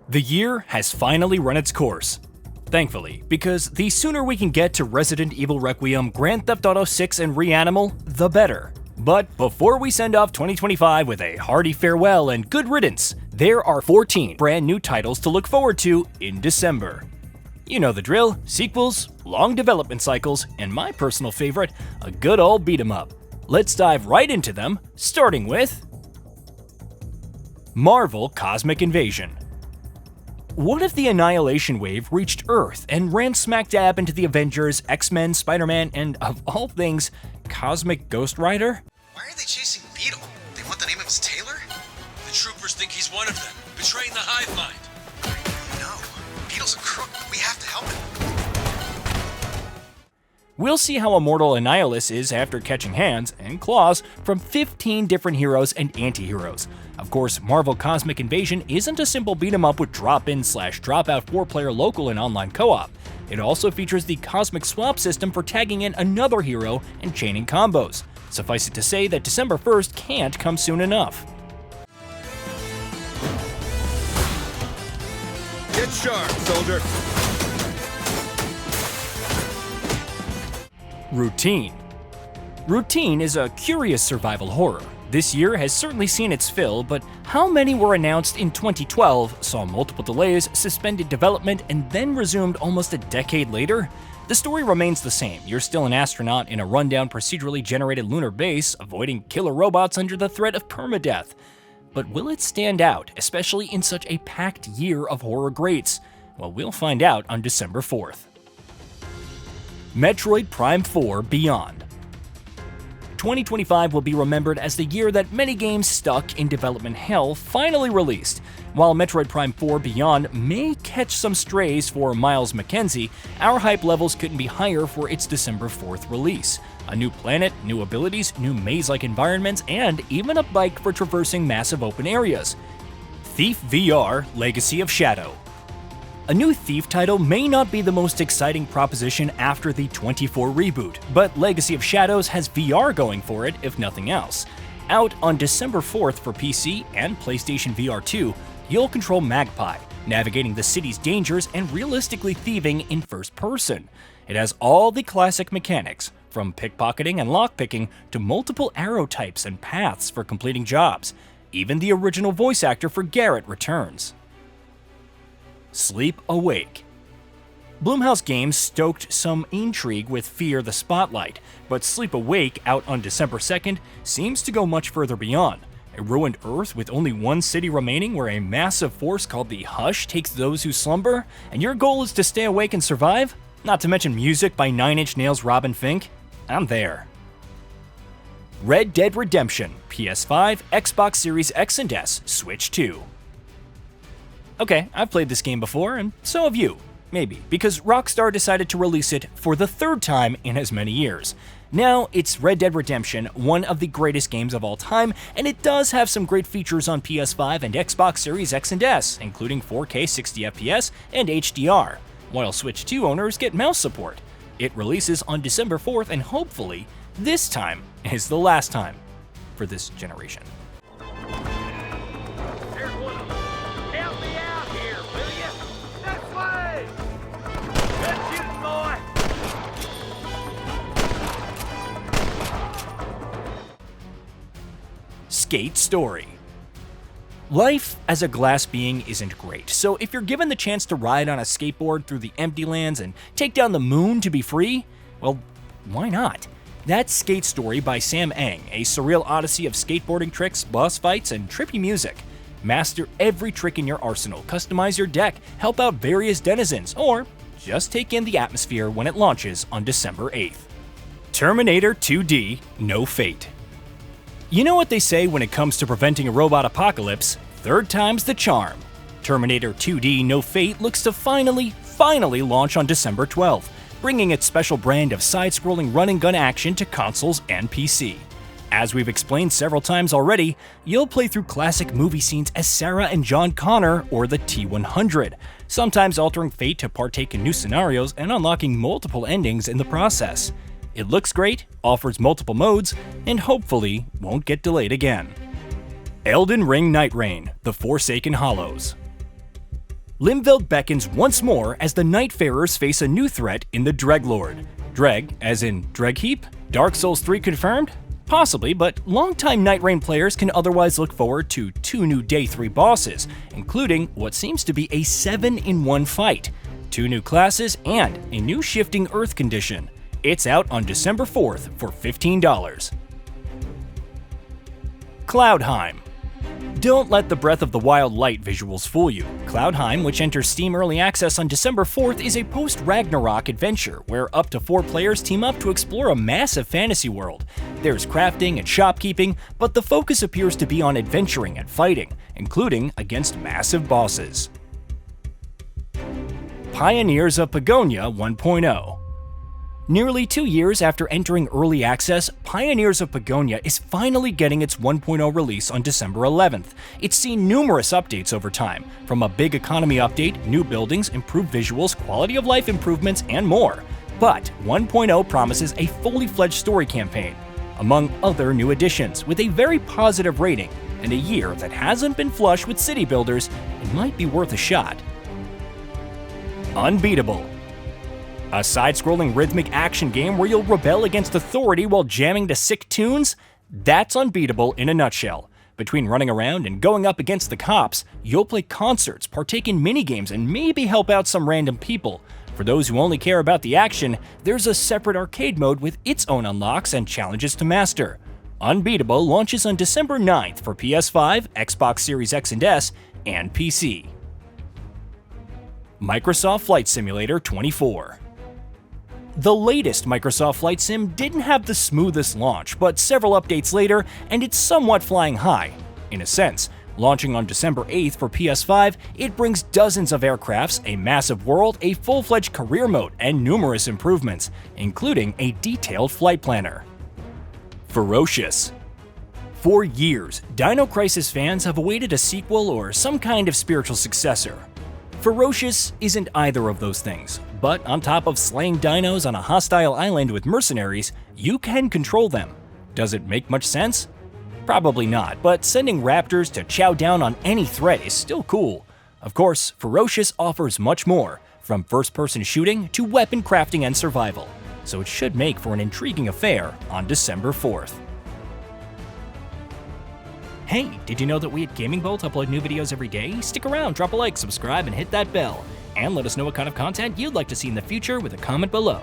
The year has finally run its course. Thankfully, because the sooner we can get to Resident Evil Requiem, Grand Theft Auto 6, and Reanimal, the better. But before we send off 2025 with a hearty farewell and good riddance, there are 14 brand new titles to look forward to in December. You know the drill: sequels, long development cycles, and my personal favorite, a good old beat 'em up. Let's dive right into them, starting with Marvel Cosmic Invasion. What if the Annihilation Wave reached Earth and ran smack dab into the Avengers, X-Men, Spider-Man, and, of all things, Cosmic Ghost Rider? Why are they chasing Beetle? They want the name of his tailor? The troopers think he's one of them, betraying the hive mind. No, Beetle's a crook. We have to help him. We'll see how immortal Annihilus is after catching hands and claws from 15 different heroes and anti-heroes. Of course, Marvel Cosmic Invasion isn't a simple beat-em-up with drop-in/drop-out 4-player local and online co-op. It also features the Cosmic Swap system for tagging in another hero and chaining combos. Suffice it to say that December 1st can't come soon enough. Get sharp, soldier! Routine. Routine is a curious survival horror. This year has certainly seen its fill, but how many were announced in 2012, saw multiple delays, suspended development, and then resumed almost a decade later? The story remains the same. You're still an astronaut in a rundown procedurally generated lunar base, avoiding killer robots under the threat of permadeath. But will it stand out, especially in such a packed year of horror greats? Well, we'll find out on December 4th. Metroid Prime 4 Beyond. 2025 will be remembered as the year that many games stuck in development hell finally released. While Metroid Prime 4 Beyond may catch some strays for Miles McKenzie, our hype levels couldn't be higher for its December 4th release. A new planet, new abilities, new maze-like environments, and even a bike for traversing massive open areas. Thief VR Legacy of Shadow. A new Thief title may not be the most exciting proposition after the 24 reboot, but Legacy of Shadows has VR going for it, if nothing else. Out on December 4th for PC and PlayStation VR 2, you'll control Magpie, navigating the city's dangers and realistically thieving in first person. It has all the classic mechanics, from pickpocketing and lockpicking to multiple arrow types and paths for completing jobs. Even the original voice actor for Garrett returns. Sleep Awake. Blumhouse Games stoked some intrigue with Fear the Spotlight, but Sleep Awake, out on December 2nd, seems to go much further beyond. A ruined Earth with only one city remaining where a massive force called the Hush takes those who slumber, and your goal is to stay awake and survive? Not to mention music by 9 Inch Nails' Robin Fink? I'm there. Red Dead Redemption, PS5, Xbox Series X and S, Switch 2. Okay, I've played this game before, and so have you. Maybe, because Rockstar decided to release it for the third time in as many years. Now, it's Red Dead Redemption, one of the greatest games of all time, and it does have some great features on PS5 and Xbox Series X and S, including 4K 60fps and HDR, while Switch 2 owners get mouse support. It releases on December 4th, and hopefully, this time is the last time for this generation. Skate Story. Life as a glass being isn't great, so if you're given the chance to ride on a skateboard through the empty lands and take down the moon to be free, well, why not? That's Skate Story by Sam Eng, a surreal odyssey of skateboarding tricks, boss fights, and trippy music. Master every trick in your arsenal, customize your deck, help out various denizens, or just take in the atmosphere when it launches on December 8th. Terminator 2D No Fate. You know what they say when it comes to preventing a robot apocalypse? Third time's the charm. Terminator 2D No Fate looks to finally launch on December 12th, bringing its special brand of side-scrolling run-and-gun action to consoles and PC. As we've explained several times already, you'll play through classic movie scenes as Sarah and John Connor or the T-100, sometimes altering fate to partake in new scenarios and unlocking multiple endings in the process. It looks great, offers multiple modes, and hopefully won't get delayed again. Elden Ring Night Reign: The Forsaken Hollows. Limveld beckons once more as the Nightfarers face a new threat in the Dreglord. Dreg, as in Dregheap? Dark Souls 3 confirmed? Possibly, but longtime Night Rain players can otherwise look forward to 2 new Day 3 bosses, including what seems to be a 7-in-1 fight, 2 new classes, and a new shifting Earth condition. It's out on December 4th for $15. Cloudheim. Don't let the Breath of the Wild light visuals fool you. Cloudheim, which enters Steam Early Access on December 4th, is a post-Ragnarok adventure where up to 4 players team up to explore a massive fantasy world. There's crafting and shopkeeping, but the focus appears to be on adventuring and fighting, including against massive bosses. Pioneers of Pagonia 1.0. Nearly 2 years after entering Early Access, Pioneers of Pagonia is finally getting its 1.0 release on December 11th. It's seen numerous updates over time, from a big economy update, new buildings, improved visuals, quality of life improvements, and more. But 1.0 promises a fully fledged story campaign, among other new additions, with a very positive rating, and a year that hasn't been flush with city builders. It might be worth a shot. Unbeatable. A side-scrolling rhythmic action game where you'll rebel against authority while jamming to sick tunes? That's Unbeatable in a nutshell. Between running around and going up against the cops, you'll play concerts, partake in minigames, and maybe help out some random people. For those who only care about the action, there's a separate arcade mode with its own unlocks and challenges to master. Unbeatable launches on December 9th for PS5, Xbox Series X and S, and PC. Microsoft Flight Simulator 24. The latest Microsoft Flight Sim didn't have the smoothest launch, but several updates later, and it's somewhat flying high. In a sense, launching on December 8th for PS5, it brings dozens of aircrafts, a massive world, a full-fledged career mode, and numerous improvements, including a detailed flight planner. Ferocious. For years, Dino Crisis fans have awaited a sequel or some kind of spiritual successor. Ferocious isn't either of those things, but on top of slaying dinos on a hostile island with mercenaries, you can control them. Does it make much sense? Probably not, but sending raptors to chow down on any threat is still cool. Of course, Ferocious offers much more, from first-person shooting to weapon crafting and survival, so it should make for an intriguing affair on December 4th. Hey, did you know that we at Gaming Bolt upload new videos every day? Stick around, drop a like, subscribe, and hit that bell. And let us know what kind of content you'd like to see in the future with a comment below.